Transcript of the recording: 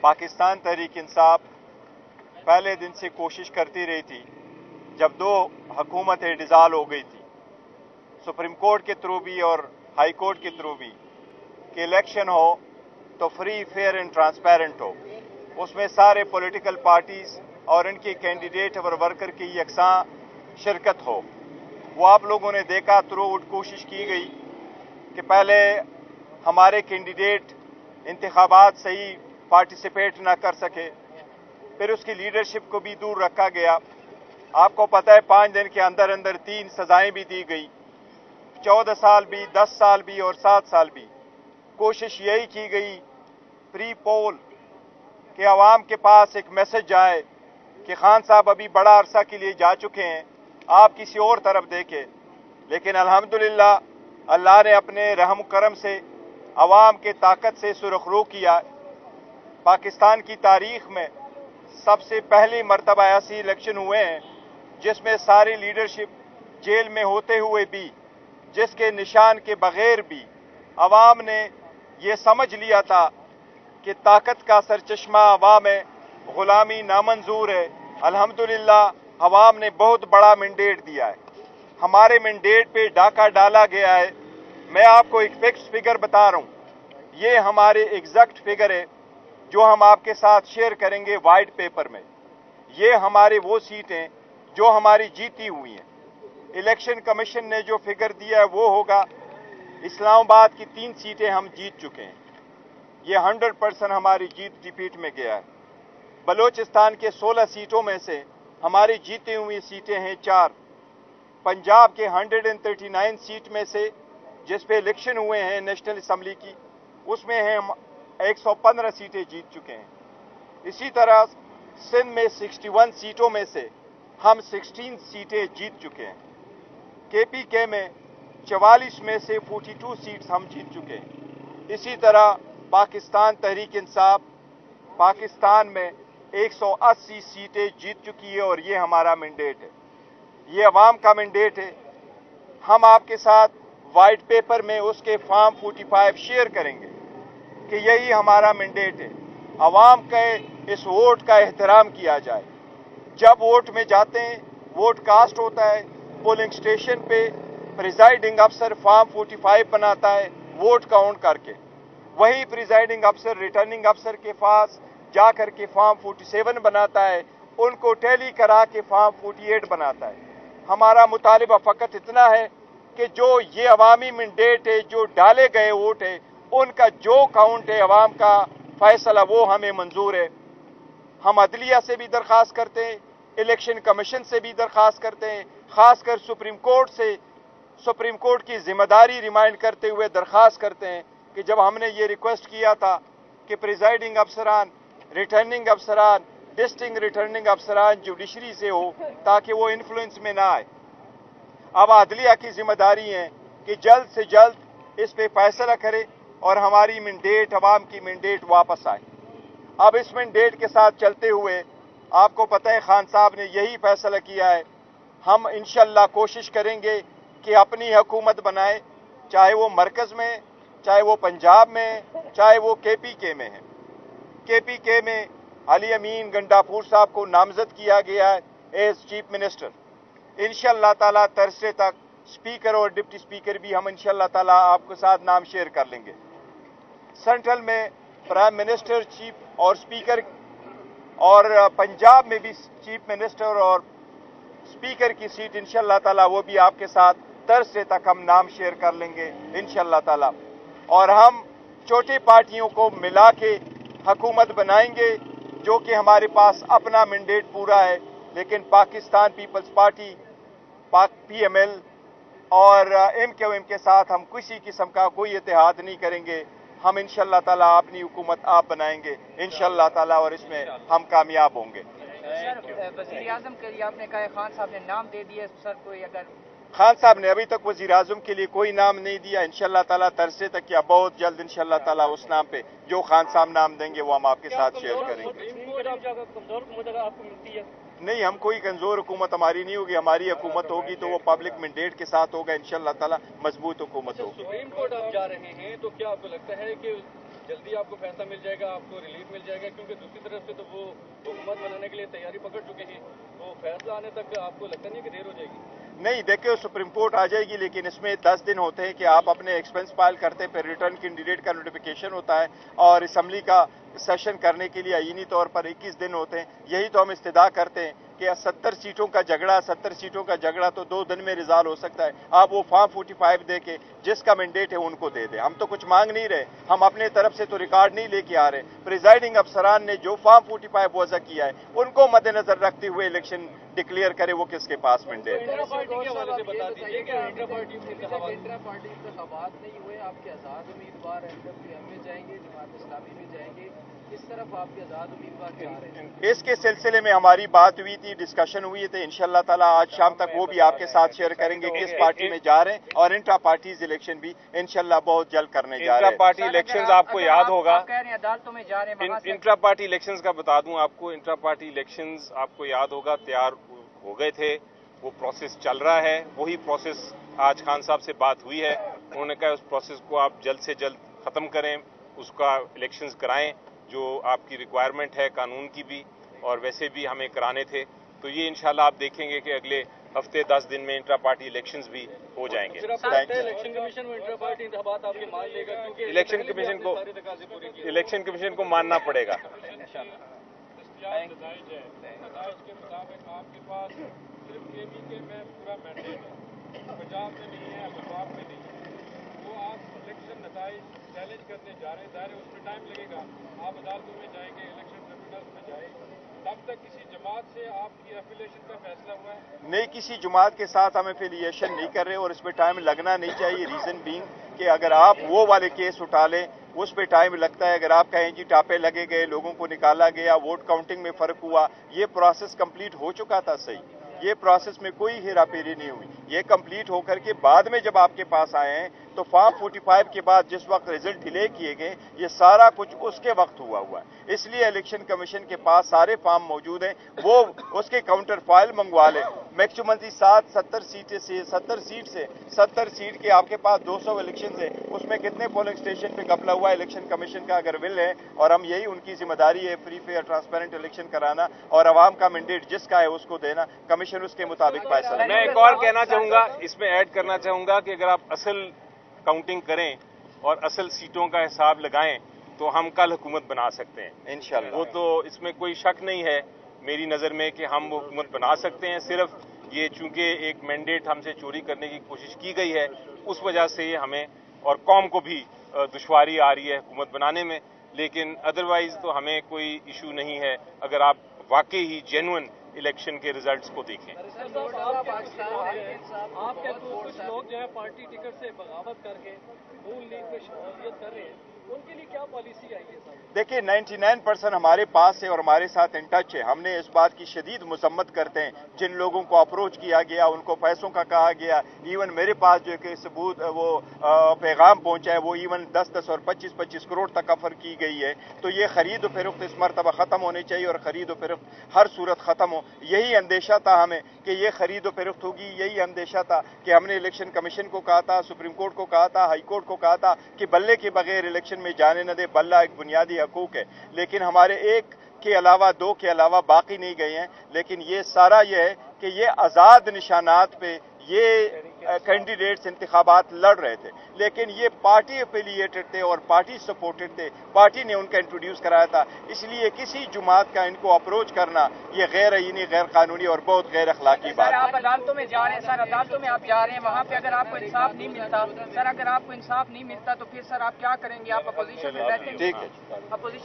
पाकिस्तान तहरीक इंसाफ पहले दिन से कोशिश करती रही थी, जब दो हुकूमतें डिज़ाल हो गई थी, सुप्रीम कोर्ट के थ्रू भी और हाई कोर्ट के थ्रू भी, कि इलेक्शन हो तो फ्री, फेयर एंड ट्रांसपेरेंट हो, उसमें सारे पॉलिटिकल पार्टीज और इनके कैंडिडेट और वर्कर की यकसां शिरकत हो। वो आप लोगों ने देखा, थ्रू आउट कोशिश की गई कि पहले हमारे कैंडिडेट इंतखाबात सही पार्टिसिपेट ना कर सके, फिर उसकी लीडरशिप को भी दूर रखा गया। आपको पता है 5 दिन के अंदर अंदर 3 सजाएं भी दी गई, 14 साल भी, 10 साल भी और 7 साल भी। कोशिश यही की गई प्री पोल कि आवाम के पास एक मैसेज जाए कि खान साहब अभी बड़ा अरसा के लिए जा चुके हैं, आप किसी और तरफ देखें। लेकिन अल्हम्दुलिल्लाह अल्लाह ने अपने रहम करम से आवाम के ताकत से सुरखरू किया। पाकिस्तान की तारीख में सबसे पहली मरतबा ऐसी इलेक्शन हुए हैं जिसमें सारी लीडरशिप जेल में होते हुए भी, जिसके निशान के बगैर भी अवाम ने ये समझ लिया था कि ताकत का सरचश्मा अवाम है, गुलामी नामंजूर है। अल्हम्दुलिल्लाह अवाम ने बहुत बड़ा मैंडेट दिया है, हमारे मैंडेट पे डाका डाला गया है। मैं आपको एक फिक्स फिगर बता रहा हूँ, ये हमारे एग्जैक्ट फिगर है जो हम आपके साथ शेयर करेंगे वाइट पेपर में। ये हमारे वो सीटें जो हमारी जीती हुई हैं। इलेक्शन कमीशन ने जो फिगर दिया है वो होगा, इस्लामाबाद की 3 सीटें हम जीत चुके हैं, ये 100% हमारी जीत रिपीट में गया है। बलोचिस्तान के 16 सीटों में से हमारी जीती हुई सीटें हैं 4। पंजाब के 139 सीट में से जिस पे इलेक्शन हुए हैं नेशनल असम्बली की, उसमें हैं हम 115 सीटें जीत चुके हैं। इसी तरह सिंध में 61 सीटों में से हम 16 सीटें जीत चुके हैं। केपीके में 44 में से 42 सीट्स हम जीत चुके हैं। इसी तरह पाकिस्तान तहरीक इंसाफ पाकिस्तान में 180 सीटें जीत चुकी है और ये हमारा मैंडेट है, ये अवाम का मैंडेट है। हम आपके साथ वाइट पेपर में उसके फॉर्म 45 शेयर करेंगे कि यही हमारा मैंडेट है, अवाम के इस वोट का एहतराम किया जाए। जब वोट में जाते हैं, वोट कास्ट होता है, पोलिंग स्टेशन पे प्रिजाइडिंग अफसर फॉर्म 45 बनाता है वोट काउंट करके, वही प्रिजाइडिंग अफसर रिटर्निंग अफसर के पास जा करके फॉर्म 47 बनाता है, उनको टैली करा के फॉर्म 48 बनाता है। हमारा मुतालिबा फ़कत इतना है कि जो ये अवामी मैंडेट है, जो डाले गए वोट है, उनका जो काउंट है अवाम का फैसला, वो हमें मंजूर है। हम अदलिया से भी दरख्वास्त करते हैं, इलेक्शन कमीशन से भी दरख्वास्त करते हैं, खासकर सुप्रीम कोर्ट से, सुप्रीम कोर्ट की जिम्मेदारी रिमाइंड करते हुए दरख्वास्त करते हैं कि जब हमने ये रिक्वेस्ट किया था कि प्रिजाइडिंग अफसरान, रिटर्निंग अफसरान, डिस्ट्रिक्ट रिटर्निंग अफसरान जुडिशरी से हो ताकि वो इन्फ्लुएंस में ना आए, अब अदलिया की जिम्मेदारी है कि जल्द से जल्द इस पे फैसला करे और हमारी मैंडेट, अवाम की मैंडेट वापस आए। अब इस मैंडेट के साथ चलते हुए आपको पता है खान साहब ने यही फैसला किया है, हम इंशाअल्लाह कोशिश करेंगे कि अपनी हुकूमत बनाए, चाहे वो मरकज में, चाहे वो पंजाब में, चाहे वो केपीके में है। केपीके में अली अमीन गंडापुर साहब को नामजद किया गया है एज चीफ मिनिस्टर। इंशाअल्लाह ताला थर्सडे तक स्पीकर और डिप्टी स्पीकर भी हम इंशाअल्लाह ताला आपके साथ नाम शेयर कर लेंगे। सेंट्रल में प्राइम मिनिस्टर, चीफ और स्पीकर, और पंजाब में भी चीफ मिनिस्टर और स्पीकर की सीट इंशाअल्लाह ताला वो भी आपके साथ थर्सडे तक हम नाम शेयर कर लेंगे इंशाअल्लाह ताला। और हम छोटी पार्टियों को मिला के हुकूमत बनाएंगे, जो कि हमारे पास अपना मैंडेट पूरा है, लेकिन पाकिस्तान पीपल्स पार्टी PML और MQM के साथ हम किसी किस्म का कोई इत्तेहाद नहीं करेंगे। हम इंशाअल्लाह ताला अपनी हुकूमत आप बनाएंगे इंशाअल्लाह ताला, और इसमें हम कामयाब होंगे। सर, वज़ीर आज़म के लिए आपने कहा खान साहब ने नाम दे दिया, सर कोई अगर खान साहब ने अभी तक वज़ीर आज़म के लिए कोई नाम नहीं दिया, इंशाअल्लाह ताला थर्सडे तक या बहुत जल्द इंशाअल्लाह ताला उस नाम पे जो खान साहब नाम देंगे वो हम आपके साथ शेयर करेंगे। नहीं, हम कोई कमजोर हुकूमत हमारी नहीं होगी, हमारी हुकूमत होगी तो वो पब्लिक मैंडेट के साथ होगा इंशाअल्लाह ताला, मजबूत हुकूमत होगी। सुप्रीम कोर्ट आप जा रहे हैं तो क्या आपको लगता है कि जल्दी आपको फैसला मिल जाएगा, आपको रिलीफ मिल जाएगा, क्योंकि दूसरी तरफ से तो वो हुकूमत बनाने के लिए तैयारी पकड़ चुके हैं, तो फैसला आने तक आपको लगता नहीं है कि देर हो जाएगी? नहीं, देखिए सुप्रीम कोर्ट आ जाएगी, लेकिन इसमें 10 दिन होते हैं कि आप अपने एक्सपेंस फाइल करते हैं, फिर रिटर्न कैंडिडेट का नोटिफिकेशन होता है और असेंबली का सेशन करने के लिए आईनी तौर पर 21 दिन होते हैं। यही तो हम इस्तदा करते हैं कि 70 सीटों का झगड़ा तो 2 दिन में रिजॉल्व हो सकता है। आप वो फॉर्म 45 दे के जिसका मैंडेट है उनको दे दें। हम तो कुछ मांग नहीं रहे, हम अपने तरफ से तो रिकॉर्ड नहीं लेके आ रहे। प्रिजाइडिंग अफसरान ने जो फॉर्म 45 वज़ा किया है उनको मद्देनजर रखते हुए इलेक्शन डिक्लेयर करे वो किसके पास मैंडेट है। इंट्रा पार्टी के हवाले से बता दीजिए कि इंट्रा पार्टी इंतखाबात नहीं हुए, आपके आज़ाद उम्मीदवार NWM में जाएंगे, जमात इस्लामी में जाएंगे, किस तरफ आपके आज़ाद उम्मीदवार जा रहे हैं? इसके सिलसिले में हमारी बात हुई थी, डिस्कशन हुई थी। इंशाल्लाह ताला आज शाम तक वो भी आपके साथ शेयर करेंगे किस पार्टी में जा रहे हैं, और इंट्रा पार्टीज इलेक्शन भी इंशाल्लाह बहुत जल्द करने जा रहे हैं। इंट्रा पार्टी इलेक्शंस आपको याद होगा, आप कह रहे हैं अदालतों में जा रहे हैं, वहाँ से इंट्रा पार्टी इलेक्शंस का बता दूं आपको, इंट्रा पार्टी इलेक्शंस आपको याद होगा तैयार हो गए थे, वो प्रोसेस चल रहा है। वही प्रोसेस आज खान साहब से बात हुई है, उन्होंने कहा उस प्रोसेस को आप जल्द से जल्द खत्म करें, उसका इलेक्शंस कराएं जो आपकी रिक्वायरमेंट है कानून की भी और वैसे भी हमें कराने थे। तो ये इंशाल्लाह आप देखेंगे कि अगले हफ्ते 10 दिन में इंट्रा पार्टी इलेक्शंस भी हो जाएंगे। फिर आपको लगता है इलेक्शन कमीशन में इंट्रा पार्टी इंतखाबात आपके मान लेगा, क्योंकि इलेक्शन कमीशन को सारे तकाज़े पूरे किए। इलेक्शन कमीशन को मानना पड़ेगा। के मुताबिक आपके पास सिर्फ KPK में पूरा मैंडेट है, पंजाब में नहीं है, पंजाब में नहीं है, तो आप इलेक्शन नताइज चैलेंज करने जा रहे हैं, ज़ाहिर है उसमें टाइम लगेगा, आप अदालतों में जाएंगे, इलेक्शन ट्रिब्यूनल्स में जाएंगे, तब तक किसी जमात से आपकी एफिलिएशन का फैसला हुआ है? नहीं, किसी जमात के साथ हम एफिलिएशन नहीं कर रहे और इस पर टाइम लगना नहीं चाहिए। रीजन बीइंग कि अगर आप वो वाले केस उठा लें उस पर टाइम लगता है। अगर आप कहें जी टापे लगे गए, लोगों को निकाला गया, वोट काउंटिंग में फर्क हुआ, ये प्रोसेस कंप्लीट हो चुका था। सही, ये प्रोसेस में कोई हेराफेरी नहीं हुई। ये कंप्लीट होकर के बाद में जब आपके पास आए हैं तो फॉर्म 45 के बाद जिस वक्त रिजल्ट डिले किए गए, ये सारा कुछ उसके वक्त हुआ है। इसलिए इलेक्शन कमीशन के पास सारे फॉर्म मौजूद हैं, वो उसके काउंटर फाइल मंगवा ले। मैक्सिमम 70 सीट के आपके पास 200 इलेक्शन है, उसमें कितने पोलिंग स्टेशन पे घपला हुआ है। इलेक्शन कमीशन का अगर विल है, और हम यही उनकी जिम्मेदारी है फ्री फेयर ट्रांसपेरेंट इलेक्शन कराना और अवाम का मैंडेट जिसका है उसको देना, कमीशन उसके मुताबिक फैसला। मैं एक और कहना चाहूंगा, इसमें ऐड करना चाहूंगा कि अगर आप असल काउंटिंग करें और असल सीटों का हिसाब लगाएं तो हम कल हुकूमत बना सकते हैं इंशाल्लाह। वो तो इसमें कोई शक नहीं है मेरी नज़र में कि हम वो हुकूमत बना सकते हैं। सिर्फ ये चूंकि एक मैंडेट हमसे चोरी करने की कोशिश की गई है, उस वजह से हमें और कौम को भी दुश्वारी आ रही है हुकूमत बनाने में, लेकिन अदरवाइज तो हमें कोई इशू नहीं है अगर आप वाकई ही जेन्युइन इलेक्शन के रिजल्ट्स को देखें। आपके कुछ लोग जो है पार्टी टिकट से बगावत करके नून लीग में शमूलियत कर रहे हैं, उनके लिए क्या पॉलिसी आई है? देखिए 99% हमारे पास है और हमारे साथ इन टच है। हमने इस बात की शदीद मजम्मत करते हैं जिन लोगों को अप्रोच किया गया, उनको पैसों का कहा गया। इवन मेरे पास जो कि सबूत वो पैगाम पहुंचा है, वो इवन 10-10 और 25-25 करोड़ तक ऑफर की गई है। तो ये खरीद व फरोख्त इस मरतबा खत्म होनी चाहिए और खरीद व फरोख्त हर सूरत खत्म हो। यही अंदेशा था हमें कि ये खरीद व फरोख्त होगी, यही अंदेशा था कि हमने इलेक्शन कमीशन को कहा था, सुप्रीम कोर्ट को कहा था, हाई कोर्ट को कहा था कि बल्ले के बगैर इलेक्शन में जाने न दे। बल्ला एक बुनियादी हकूक है, लेकिन हमारे एक के अलावा, दो के अलावा बाकी नहीं गए हैं। लेकिन ये सारा ये है कि ये आज़ाद निशानात पे ये कैंडिडेट्स इंतखाबात लड़ रहे थे, लेकिन ये पार्टी एफिलिएटेड थे और पार्टी सपोर्टेड थे, पार्टी ने उनका इंट्रोड्यूस कराया था। इसलिए किसी जुमात का इनको अप्रोच करना ये गैर आईनी, गैर कानूनी और बहुत गैर अखलाकी बात है। आप अदालतों में जा रहे हैं सर, अदालतों में आप जा रहे हैं, वहाँ पे अगर आपको इंसाफ नहीं मिलता सर, अगर आपको इंसाफ नहीं मिलता तो फिर सर आप क्या करेंगे? आप अपोजिशन में बैठेंगे? ठीक है। अपोजिशन